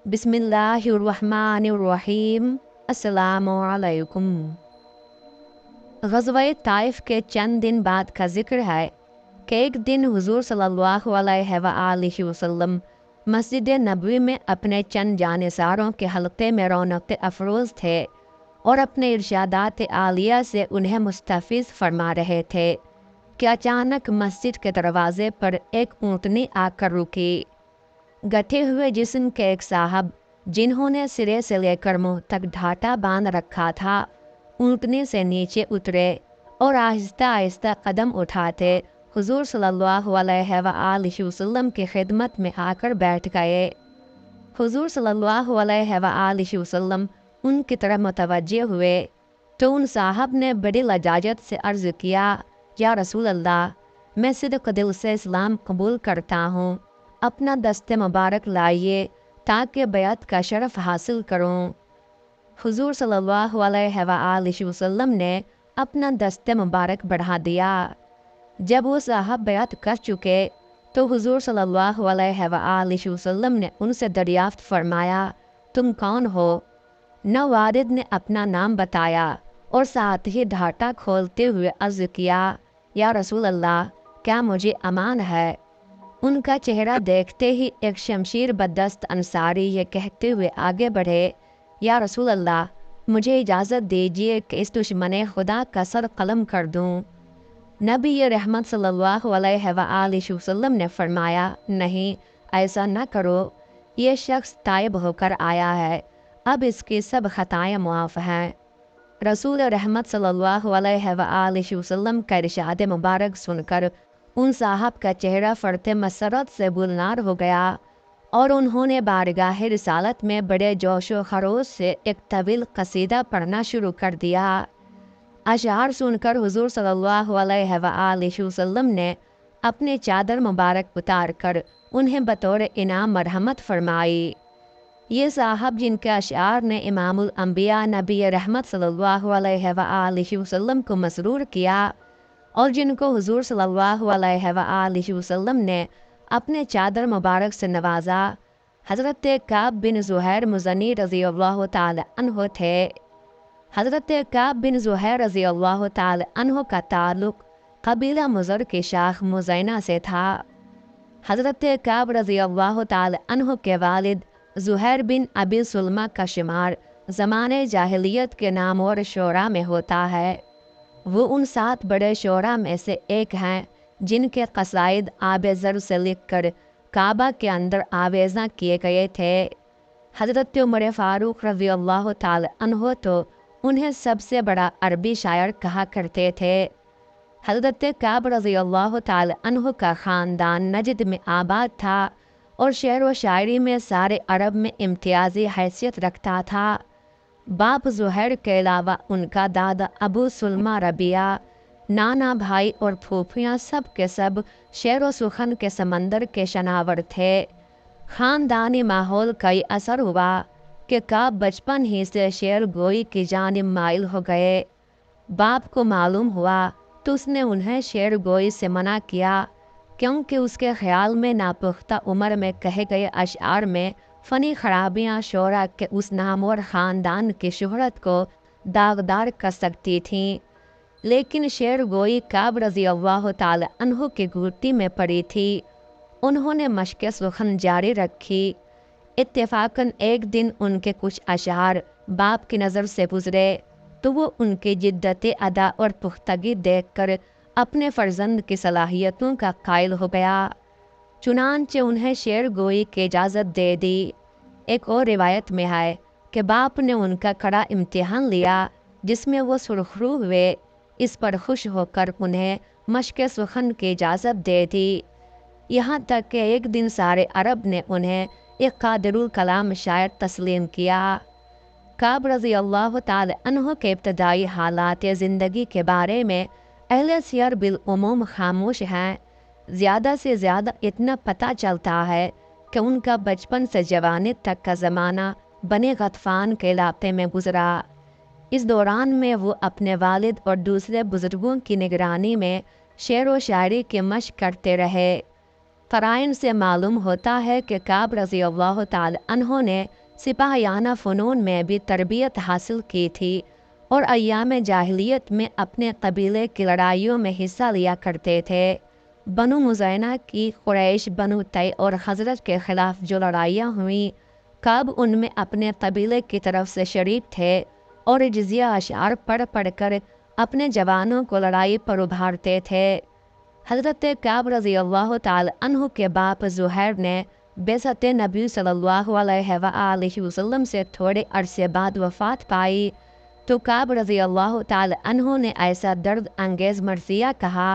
बिस्मिल्लाहिर्रहमानिर्रहीम। अस्सलामुअलैकुम। ग़ज़वा ताइफ के चंद दिन बाद का जिक्र है कि एक दिन हुज़ूर सल्लल्लाहु अलैहि वसल्लम मस्जिद नबवी में अपने चंद जानिसारों के हल्के में रौनक अफरोज़ थे और अपने इरशादात आलिया से उन्हें मुस्तफ़िज़ फरमा रहे थे कि अचानक मस्जिद के दरवाज़े पर एक ऊँटनी आकर रुकी। गठे हुए जिस्म के एक साहब, जिन्होंने सिरे से लेकर मुंह तक ढाटा बांध रखा था, ऊँटनी से नीचे उतरे और आहिस्ता आहिस्ता कदम उठाते हुजूर सल्लल्लाहु अलैहि वसल्लम की खिदमत में आकर बैठ गए। हुजूर सल्लल्लाहु अलैहि वसल्लम उनकी तरफ मुतवज्जे हुए तो उन साहब ने बड़ी लजाजत से अर्ज़ किया, या रसूल अल्लाह, मैं सिद्क़ दिल से इस्लाम कबूल करता हूँ, अपना दस्ते मुबारक लाइए ताकि बैत का शरफ़ हासिल करूँ। हुजूर सल्लल्लाहु अलैहि वसल्लम ने अपना दस्ते मुबारक बढ़ा दिया। जब वो साहब बैत कर चुके तो हुजूर सल्लल्लाहु अलैहि वसल्लम ने उनसे दरियाफ्त फरमाया, तुम कौन हो? नवारिद ने अपना नाम बताया और साथ ही ढाटा खोलते हुए अर्ज़ किया, या रसूल अल्लाह, क्या मुझे अमान है? उनका चेहरा देखते ही एक शमशीर बदस्त अंसारी ये कहते हुए आगे बढ़े, या रसूल अल्लाह, मुझे इजाज़त दीजिए कि इस दुश्मन खुदा का सर कलम कर दूँ। नबी रहमत सल्लल्लाहु अलैहि वसल्लम ने फरमाया, नहीं, ऐसा न करो, ये शख्स ताइब होकर आया है, अब इसकी सब खताएँ मुआफ़ हैं। रसूल रहमत सल्लल्लाहु अलैहि वसल्लम का इरशाद मुबारक सुनकर उन साहब का चेहरा फरते मसरत से गुलनार हो गया और उन्होंने बारगाह रिसालत में बड़े जोश व खरोश से एक तवील कसीदा पढ़ना शुरू कर दिया। अशार सुनकर हुजूर सल्लल्लाहु अलैहि वसल्लम ने अपनी चादर मुबारक उतार कर उन्हें बतौर इनाम मरहमत फरमाई। ये साहब जिनके अशार ने इमामुल अंबिया नबी रहमत सल्लल्लाहु अलैहि वसल्लम को मसरूर किया और जिनको हुजूर सल्लल्लाहु अलैहि वसल्लम ने अपने चादर मुबारक से नवाजा, हज़रत काब बिन ज़ुहैर मुज़नी रज़ियल्लाहु ताला अन्हो थे। हज़रत काब बिन ज़ुहैर रज़ियल्लाहु ताला अन्हो का ताल्लुक़ कबीला मुज़र की शाख मुज़ैना से था। हज़रत काब रज़ियल्लाहु ताला अन्हो के वालिद ज़ुहैर बिन अबी सुलमा का शुमार ज़माने जाहिलियत के नामवर शोरा में होता है। वो उन 7 बड़े शोरा में से एक हैं जिनके कसाइद आब ज़र से लिखकर काबा के अंदर आवेज़ा किए गए थे। हज़रत उमर फ़ारूक रज़ियल्लाहु ताला अन्हो तो उन्हें सबसे बड़ा अरबी शायर कहा करते थे। हज़रत काब रज़ियल्लाहु ताला अन्हो का ख़ानदान नजद में आबाद था और शेर व शायरी में सारे अरब में इम्तियाज़ी हैसियत रखता था। बाप ज़ुहैर के अलावा उनका दादा अबू सुलमा रबिया, नाना भाई और फूफियाँ सब के सब शेर व सुखन के समंदर के शनावर थे। ख़ानदानी माहौल का ये असर हुआ कि काब बचपन ही से शेर गोई की जानिब माइल हो गए। बाप को मालूम हुआ तो उसने उन्हें शेर गोई से मना किया, क्योंकि उसके ख्याल में नापुख्ता उम्र में कहे गए अशार में फ़नी खराबियाँ शोरा के उस नामवर ख़ानदान की शोहरत को दागदार कर सकती थीं। लेकिन शेर गोई काब रज़ियल्लाहु ताला अन्हु की गुर्ती में पड़ी थी। उन्होंने मशक़ सुखन जारी रखी। इत्तेफाकन एक दिन उनके कुछ अशार बाप की नज़र से गुजरे तो वो उनकी जिद्दत अदा और पुख्तगी देखकर अपने फ़र्जंद की सलाहियतों का कायल हो गया। चुनांचे उन्हें शेर गोई की इजाज़त दे दी। एक और रिवायत में है कि बाप ने उनका कड़ा इम्तिहान लिया जिसमें वो सुरखरू हुए। इस पर खुश होकर उन्हें मशक़ सुखन की इजाज़त दे दी। यहाँ तक कि एक दिन सारे अरब ने उन्हें एक कादिरुल कलाम शायर तस्लीम किया। काब रज़ियल्लाहु ताला अन्हो के इब्तदाई हालात ज़िंदगी के बारे में अहले सियर बिलउमूम खामोश हैं। ज़्यादा से ज़्यादा इतना पता चलता है कि उनका बचपन से जवानी तक का ज़माना बने गतफ़ान के इलाके में गुज़रा। इस दौरान में वो अपने वालिद और दूसरे बुज़ुर्गों की निगरानी में शेर व शायरी की मशक़ करते रहे। क़राइन से मालूम होता है कि काब रज़ी अल्लाह ताला अन्हो ने सिपाहियाना फ़नून में भी तरबियत हासिल की थी और अय्याम जाहिलियत में अपने कबीले की लड़ाइयों में हिस्सा लिया करते थे। बनु मुज़ैना की कुरैश, बनु तै और हज़रत के ख़िलाफ़ जो लड़ाइयाँ हुई, काब उनमें अपने कबीले की तरफ से शरीक थे और जिज़िया अशआर पढ़ पढ़ कर अपने जवानों को लड़ाई पर उभारते थे। हज़रत काब रज़ी अल्लाह ताला अन्हु के बाप ज़ुहैर ने बेसत नबी सल्लल्लाहु अलैहि वसल्लम से थोड़े अरसे बाद वफ़ात पाई तो काब रज़ी अल्लाह ताला अन्हु ने ऐसा दर्द अंगेज़ मर्सिया कहा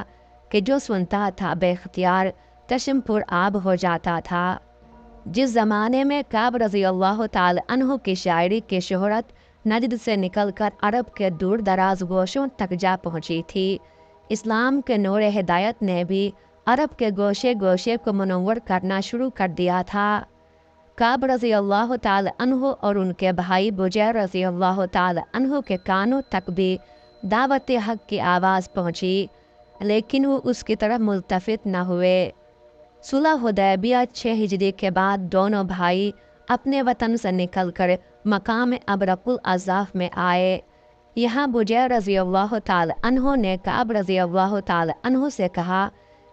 कि जो सुनता था बेख्तियार चश्मपुर आब हो जाता था। जिस ज़माने में काब रज़ी अल्लाह ताला अन्हु की शायरी की शोहरत नजद से निकलकर अरब के दूर दराज गोशों तक जा पहुँची थी, इस्लाम के नूर हिदायत ने भी अरब के गोशे गोशे को मुनव्वर करना शुरू कर दिया था। काब रज़ी अल्लाह ताला अन्हु और उनके भाई बुजैर रज़ी अल्लाह ताला अन्हु के कानों तक भी दावत हक की आवाज़ पहुँची, लेकिन वो उसकी तरफ मुल्तफ़ित न हुए। सुलह हुदैबिया 6 हिजरी के बाद दोनों भाई अपने वतन से निकलकर मकाम अबरकुल अज़ाफ़ में आए। यहाँ बुजैर रज़ी अल्लाह ताला अन्हु ने काब रज़ी अल्लाह ताला अन्हु से कहा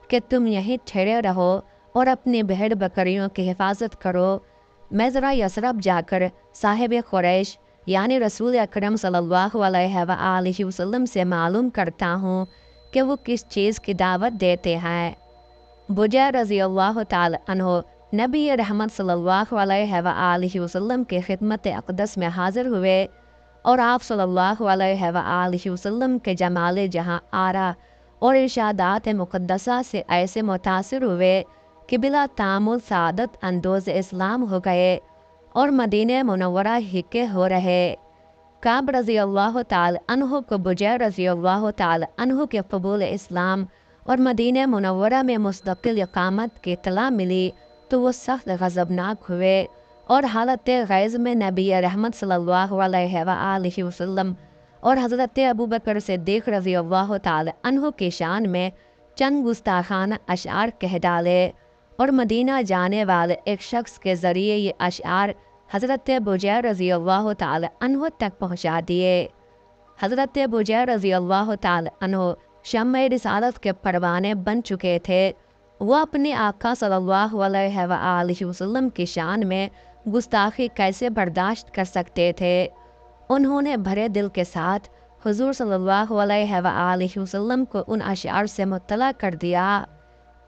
कि तुम यहीं ठहरे रहो और अपनी भेड़ बकरियों की हिफाजत करो। मैं ज़रा यसरब जाकर साहिब कुरैश यानी रसूल अकरम सल्लल्लाहु अलैहि वसल्लम से मालूम करता हूँ कि वो किस चीज़ की दावत देते हैं। बुजैर रज़ी अल्लाह ताला अन्हु नबी रहमत सल्लल्लाहु अलैहि वसल्लम के खिदमत अक़दस में हाज़िर हुए और आप सल्लल्लाहु अलैहि वसल्लम के जमाल जहाँ आरा और इरशादात मुक़द्दसा से ऐसे मुतासिर हुए कि बिला तामुल सादत अंदोज़ इस्लाम हो गए और मदीने मुनव्वरा ही के हो रहे। काब रज़ी अल्लाह ताला अन्हु को बुजैर रज़ी अल्लाह ताला अन्हु के क़बूल इस्लाम और मदीने मुनव्वरा में मुस्तक़िल इक़ामत की इत्तला मिली तो वो सख्त गज़बनाक हुए और हालत गैज़ में नबी रहमत सल्लल्लाहु अलैहि वसल्लम और हज़रत अबू बकर सिद्दीक़ रज़ी अल्लाह ताला अन्हु की शान में चंद गुस्ताखाना अशआर कह डाले और मदीना जाने वाले एक शख्स के ज़रिए ये अशआर हज़रत बुजैर रज़ी अल्लाह ताला अन्हु तक पहुँचा दिए। हज़रत बुजैर रज़ी अल्लाह ताला अन्हु शम्म रिसालत के परवाने बन चुके थे। वो अपने आका सल्लल्लाहु अलैहि वसल्लम की शान में गुस्ताखी कैसे बर्दाश्त कर सकते थे। उन्होंने भरे दिल के साथ हुजूर सल्लल्लाहु अलैहि वसल्लम को उन अशआर से मुत्तला कर दिया।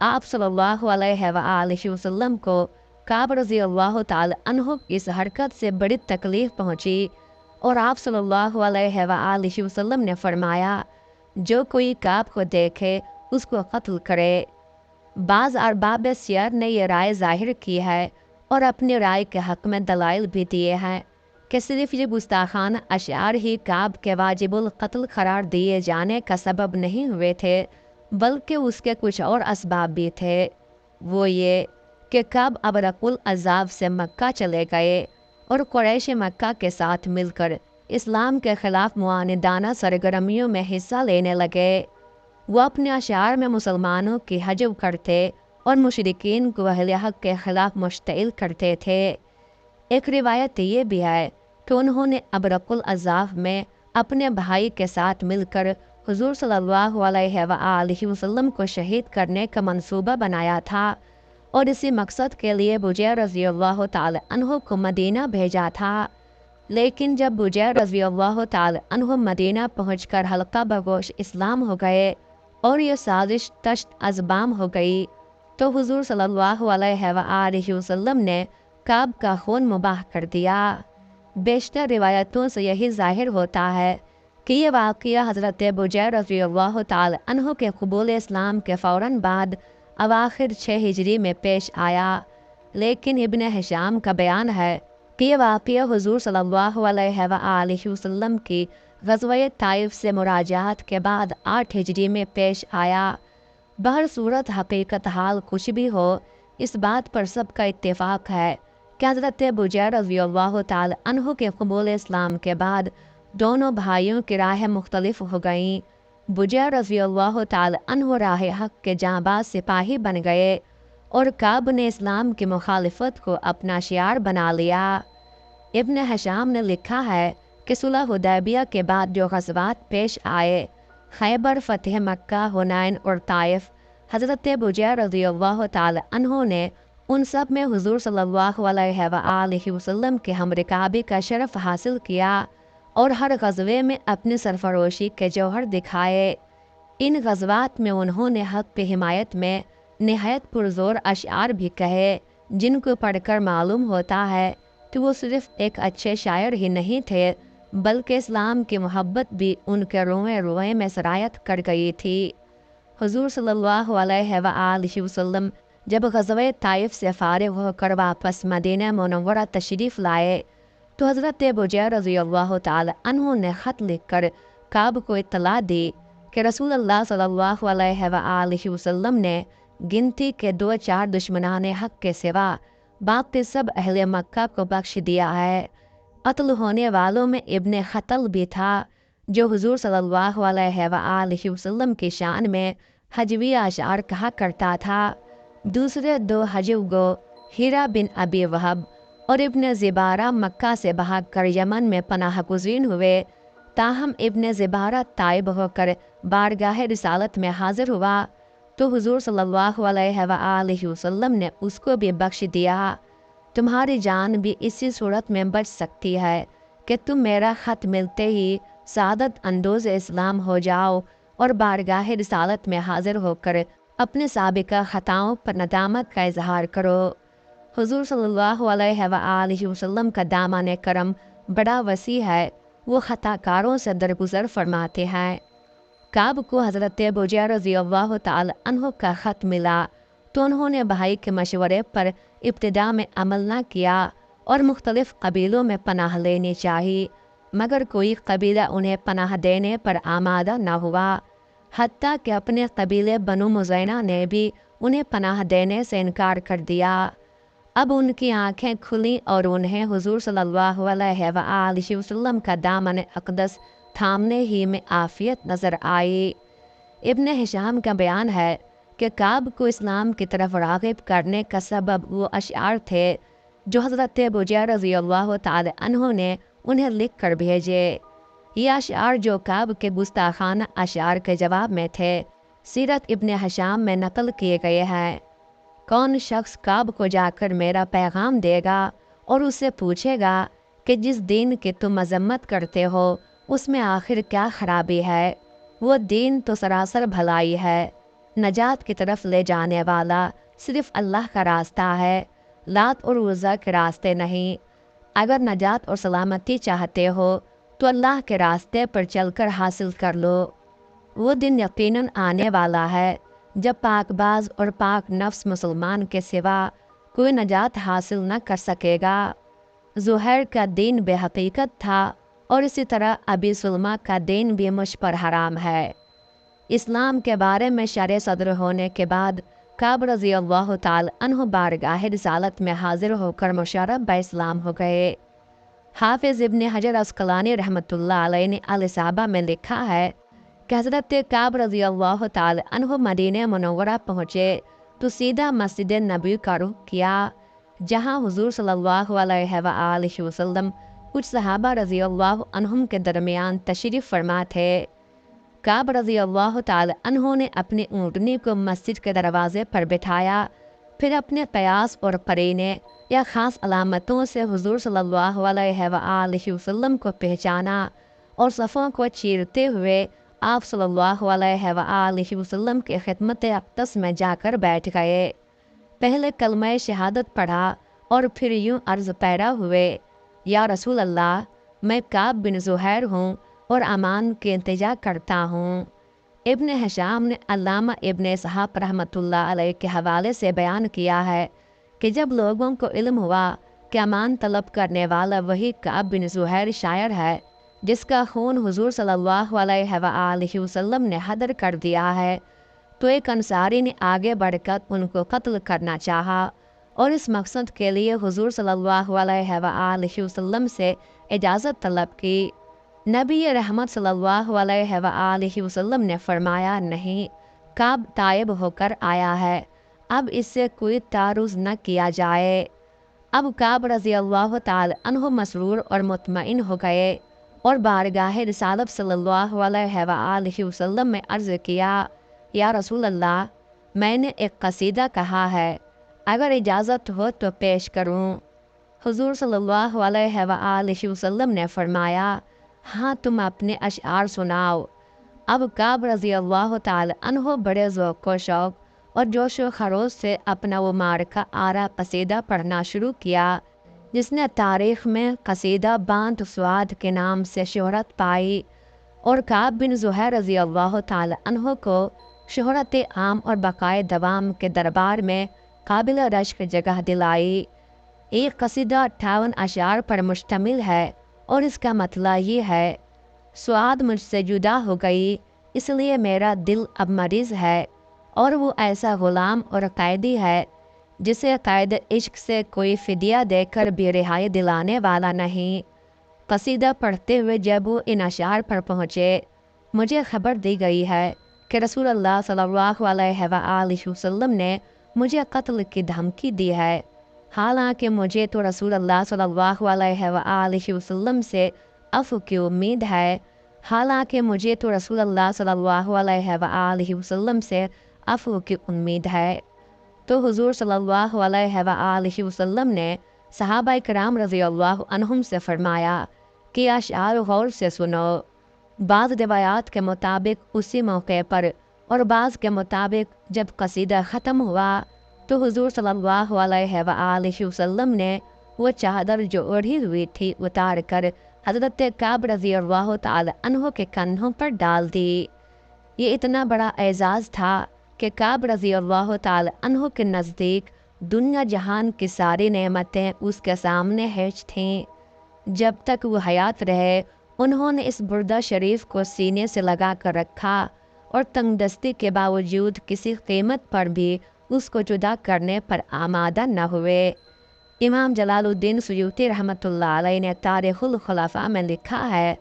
आप सल्लल्लाहु अलैहि वसल्लम को काब रज़ी अल्लाह ताला अन्हु की इस हरकत से बड़ी तकलीफ़ पहुँची और आप सल्लल्लाहु अलैहि वसल्लम ने फरमाया, जो कोई काब को देखे उसको कत्ल करे। बाज़ अरबाब सियर ने यह राय ज़ाहिर की है और अपनी राय के हक़ में दलाइल भी दिए हैं कि सिर्फ़ ये गुस्ताखाना अशआर ही काब के वाजिबुल क़त्ल करार दिए जाने का सबब नहीं हुए थे, बल्कि उसके कुछ और असबाब भी थे। वो ये कि काब अबरकुल अज़ाब से मक्का चले गए और कुरैश मक्का के साथ मिलकर इस्लाम के ख़िलाफ़ मुआनिदाना सरगर्मियों में हिस्सा लेने लगे। वो अपने अशार में मुसलमानों की हजब करते और मुशरिकीन को अहले हक़ के ख़िलाफ़ मुश्तइल करते थे। एक रिवायत ये भी है कि उन्होंने अबरकुल अज़ाफ़ में अपने भाई के साथ मिलकर हुज़ूर सल्लल्लाहु अलैहि वसल्लम को शहीद करने का मंसूबा बनाया था और इसी मकसद के लिए बुजैर रज़ी अल्लाह ताला अन्हु को मदीना भेजा था। लेकिन जब बुजैर रज़ी अल्लाह ताला अन्हु मदीना पहुंचकर हल्का बगोश इस्लाम हो गए और ये साजिश तश्त अज़बाम हो गई तो हुज़ूर सल्लल्लाहु अलैहि वसल्लम ने काब का खून मुबाह कर दिया। बेशतर रिवायतों से यही ज़ाहिर होता है कि ये वाक़या हज़रत बुजैर रज़ी अल्लाह ताला अन्हु के क़बूल इस्लाम के फ़ौरन बाद अवाखिर 6 हिजरी में पेश आया। लेकिन इब्न हिशाम का बयान है कि ये वाक़या हुज़ूर सल्लल्लाहु अलैहि वसल्लम की ग़ज़वा ताइफ से मुराजात के बाद 8 हिजरी में पेश आया। बहर सूरत हकीकत हाल कुछ भी हो, इस बात पर सबका इत्तेफाक है कि हज़रत बुजैर रज़ी अल्लाह ताला अन्हु के क़बूल इस्लाम के बाद दोनों भाइयों की राह मुख्तलिफ हो गईं। बुजैर रज़ी अल्लाह ताला अन्हु राह हक़ के जांबाज सिपाही बन गए اور کعب نے اسلام کی مخالفت کو اپنا شعار بنا لیا۔ ابن ہشام نے لکھا ہے کہ صلح حدیبیہ کے بعد جو غزوات پیش آئے، خیبر، فتح مکہ، حنین اور طائف، حضرت بجیر رضی اللہ تعالی عنہ نے ان سب میں حضور صلی اللہ علیہ وآلہ وسلم کے ہم رکابی کا شرف حاصل کیا اور ہر غزوے میں اپنی سرفروشی کے جوہر دکھائے۔ ان غزوات میں انہوں نے حق کی حمایت میں نہایت پرزور اشعار بھی کہے، جن کو پڑھ کر معلوم ہوتا ہے کہ وہ صرف ایک اچھے شاعر ہی نہیں تھے بلکہ اسلام کی محبت بھی ان کے روئیں روئیں میں سرایت کر گئی تھی۔ حضور صلی اللہ علیہ وآلہ وسلم جب غزوہ طائف سے فارغ ہو کر واپس مدینہ منورہ تشریف لائے تو حضرت بجیر رضی اللہ تعالی عنہ نے خط لکھ کر کعب کو اطلاع دی کہ رسول اللہ صلی اللہ علیہ وآلہ وسلم نے گنتی کے 2-4 دشمنان حق کے سوا باقی سب اہل مکہ کو بخش دیا ہے۔ قتل ہونے والوں میں ابن خطل بھی تھا، جو حضور صلی اللہ علیہ وآلہ وسلم کی شان میں حجوی اشعار کہا کرتا تھا۔ دوسرے 2 حجو گو ہیرا بن ابی وہب اور ابن زبارہ مکہ سے بھاگ کر یمن میں پناہ گزین ہوئے، تاہم ابن زبارہ تائب ہو کر بارگاہ رسالت میں حاضر ہوا تو حضور صلی اللہ علیہ وآلہ وسلم نے اس کو بھی بخش دیا۔ تمہاری جان بھی اسی صورت میں بچ سکتی ہے کہ تم میرا خط ملتے ہی سعادت اندوز اسلام ہو جاؤ اور بارگاہ رسالت میں حاضر ہو کر اپنے سابقہ خطاؤں پر ندامت کا اظہار کرو۔ حضور صلی اللہ علیہ وآلہ وسلم کا دامن کرم بڑا وسیع ہے، وہ خطا کاروں سے درگزر فرماتے ہیں۔ کعب کو حضرت بجیر رضی اللہ تعالی عنہ کا خط ملا تو انہوں نے بھائی کے مشورے پر ابتدا میں عمل نہ کیا اور مختلف قبیلوں میں پناہ لینی چاہی، مگر کوئی قبیلہ انہیں پناہ دینے پر آمادہ نہ ہوا، حتیٰ کہ اپنے قبیلے بنو مزینہ نے بھی انہیں پناہ دینے سے انکار کر دیا۔ اب ان کی آنکھیں کھلیں اور انہیں حضور صلی اللہ علیہ وآلہ وسلم کا دامن اقدس تھامنے ہی میں عافیت نظر آئی۔ ابن ہشام کا بیان ہے کہ کعب کو اسلام کی طرف راغب کرنے کا سبب وہ اشعار تھے جو حضرت بجیر رضی اللہ تعالی عنہ نے انہیں لکھ کر بھیجے۔ یہ اشعار جو کعب کے گستاخانہ اشعار کے جواب میں تھے، سیرت ابن ہشام میں نقل کیے گئے ہیں۔ کون شخص کعب کو جا کر میرا پیغام دے گا اور اس سے پوچھے گا کہ جس دین کی تم مذمت کرتے ہو اس میں آخر کیا خرابی ہے؟ وہ دین تو سراسر بھلائی ہے، نجات کی طرف لے جانے والا صرف اللہ کا راستہ ہے، لات اور عزا کے راستے نہیں۔ اگر نجات اور سلامتی چاہتے ہو تو اللہ کے راستے پر چل کر حاصل کر لو۔ وہ دن یقیناً آنے والا ہے جب پاک باز اور پاک نفس مسلمان کے سوا کوئی نجات حاصل نہ کر سکے گا۔ زہیر کا دین بے حقیقت تھا اور اسی طرح ابی سلمہ کا دین بھی مجھ پر حرام ہے۔ اسلام کے بارے میں شرع صدر ہونے کے بعد کعب رضی اللہ تعالی عنہ بارگاہ رسالت میں حاضر ہو کر مشرف اسلام ہو گئے۔ حافظ ابن حجر عسقلانی رحمۃ اللہ علیہ نے الاصابہ میں لکھا ہے کہ حضرت کعب رضی اللہ تعالی عنہ مدینہ منورہ پہنچے تو سیدھا مسجد نبی کا رخ کیا، جہاں حضور صلی اللہ علیہ وآلہ وسلم کچھ صحابہ رضی اللہ عنہم کے درمیان تشریف فرما تھے۔ کعب رضی اللہ تعالی عنہ نے اپنی اونٹنی کو مسجد کے دروازے پر بٹھایا، پھر اپنے قیاس اور قرینے یا خاص علامتوں سے حضور صلی اللہ علیہ وآلہ وسلم کو پہچانا اور صفوں کو چیرتے ہوئے آپ صلی اللہ علیہ وآلہ وسلم کی خدمت اقدس میں جا کر بیٹھ گئے۔ پہلے کلمہ شہادت پڑھا اور پھر یوں عرض پیرا ہوئے، یا رسول اللہ، میں کعب بن زہیر ہوں اور امان کے انتظار کرتا ہوں۔ ابن ہشام نے علامہ ابن اسحاق رحمۃ اللہ علیہ کے حوالے سے بیان کیا ہے کہ جب لوگوں کو علم ہوا کہ امان طلب کرنے والا وہی کعب بن زہیر شاعر ہے جس کا خون حضور صلی اللہ علیہ وآلہ وسلم نے حدر کر دیا ہے، تو ایک انصاری نے آگے بڑھ کر ان کو قتل کرنا چاہا اور اس مقصد کے لیے حضور صلی اللہ علیہ وآلہ وسلم سے اجازت طلب کی۔ نبی رحمت صلی اللہ علیہ وآلہ وسلم نے فرمایا، نہیں، کعب تائب ہو کر آیا ہے، اب اس سے کوئی تعارض نہ کیا جائے۔ اب کعب رضی اللہ تعالی عنہ مسرور اور مطمئن ہو گئے اور بارگاہ رسالت صلی اللہ علیہ وآلہ وسلم میں عرض کیا، یا رسول اللہ، میں نے ایک قصیدہ کہا ہے، اگر اجازت ہو تو پیش کروں۔ حضور صلی اللہ علیہ وآلہ وسلم نے فرمایا، ہاں تم اپنے اشعار سناؤ۔ اب کعب رضی اللہ تعالی عنہ بڑے ذوق و شوق اور جوش و خروش سے اپنا وہ معرکہ آرا قصیدہ پڑھنا شروع کیا، جس نے تاریخ میں قصیدہ بانت سعاد کے نام سے شہرت پائی اور کعب بن زہیر رضی اللہ تعالی عنہ کو شہرت عام اور بقائے دوام کے دربار میں قابل رشک جگہ دلائی۔ ایک قصیدہ 58 اشعار پر مشتمل ہے اور اس کا مطلع یہ ہے، سعاد مجھ سے جدا ہو گئی، اس لیے میرا دل اب مریض ہے، اور وہ ایسا غلام اور قیدی ہے جسے قید عشق سے کوئی فدیہ دے کر بھی رہائی دلانے والا نہیں۔ قصیدہ پڑھتے ہوئے جب وہ ان اشعار پر پہنچے، مجھے خبر دی گئی ہے کہ رسول اللہ صلی اللہ علیہ وآلہ وسلم نے مجھے قتل کی دھمکی دی ہے، حالانکہ مجھے تو رسول اللہ صلی اللہ علیہ وآلہ وسلم سے عفو کی امید ہے، حالانکہ مجھے تو رسول اللہ صلی اللہ علیہ وآلہ وسلم سے عفو کی امید ہے۔ تو حضور صلی اللہ علیہ وآلہ وسلم نے صحابہ کرام رضی اللہ عنہم سے فرمایا کہ اشعار غور سے سنو۔ بعض روایات کے مطابق اسی موقع پر اور بعض کے مطابق جب قصیدہ ختم ہوا تو حضور صلی اللہ علیہ وآلہ وسلم نے وہ چادر جو اوڑھی ہوئی تھی اتار کر حضرت کعب رضی اللہ تعالی عنہ کے کندھوں پر ڈال دی۔ یہ اتنا بڑا اعزاز تھا کہ کعب رضی اللہ تعالی عنہ کے نزدیک دنیا جہان کی ساری نعمتیں اس کے سامنے ہیچ تھیں۔ جب تک وہ حیات رہے انہوں نے اس بردہ شریف کو سینے سے لگا کر رکھا اور تنگ دستی کے باوجود کسی قیمت پر بھی اس کو جدا کرنے پر آمادہ نہ ہوئے۔ امام جلال الدین سیوطی رحمۃ اللہ علیہ نے تاریخ الخلفاء میں لکھا ہے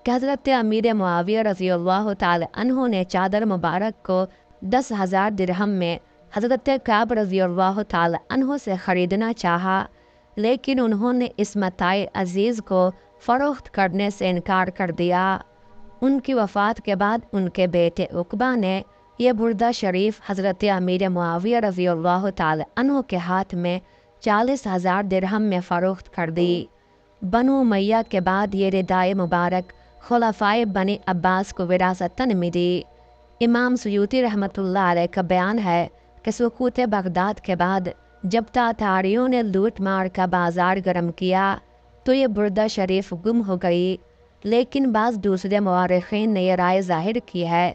کہ حضرت امیر معاویہ رضی اللہ تعالی عنہ نے چادر مبارک کو 10,000 درہم میں حضرت کعب رضی اللہ تعالی عنہ سے خریدنا چاہا، لیکن انہوں نے اس متاع عزیز کو فروخت کرنے سے انکار کر دیا۔ ان کی وفات کے بعد ان کے بیٹے عقبہ نے یہ بردہ شریف حضرت امیر معاویہ رضی اللہ تعالی عنہ کے ہاتھ میں 40,000 درہم میں فروخت کر دی۔ بنو امیہ کے بعد یہ ردائے مبارک خلفائے بنی عباس کو وراثتاً ملی۔ امام سیوطی رحمۃ اللہ علیہ کا بیان ہے کہ سقوط بغداد کے بعد جب تاتاریوں نے لوٹ مار کا بازار گرم کیا تو یہ بردہ شریف گم ہو گئی، لیکن بعض دوسرے مورخین نے یہ رائے ظاہر کی ہے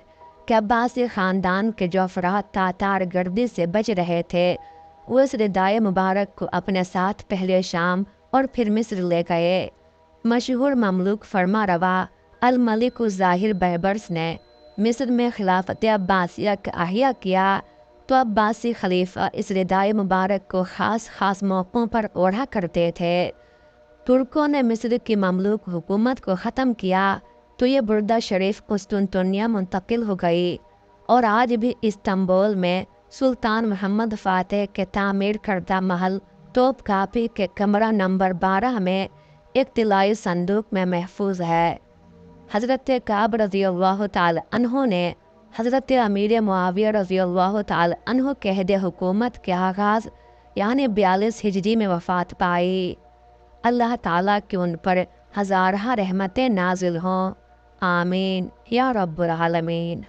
کہ عباسی خاندان کے جو افراد تاتار گردی سے بچ رہے تھے وہ اس ردائے مبارک کو اپنے ساتھ پہلے شام اور پھر مصر لے گئے۔ مشہور مملوک فرما روا الملک الظاہر بیبرس نے مصر میں خلافت عباسیہ کا احیاء کیا تو عباسی خلیفہ اس ردائے مبارک کو خاص موقعوں پر اوڑھا کرتے تھے۔ ترکوں نے مصر کی مملوک حکومت کو ختم کیا تو یہ بردہ شریف قسطنطنیہ منتقل ہو گئی، اور آج بھی استنبول میں سلطان محمد فاتح کے تعمیر کردہ محل توپ کاپی کے کمرہ نمبر 12 میں ایک طلائی صندوق میں محفوظ ہے۔ حضرت کعب رضی اللہ تعالی عنہ نے حضرت امیر معاویہ رضی اللہ تعالی عنہ کے عہد حکومت کے آغاز یعنی 42 ہجری میں وفات پائی۔ اللہ تعالیٰ کی ان پر ہزارہ رحمتیں نازل ہوں، آمین یا رب العالمین۔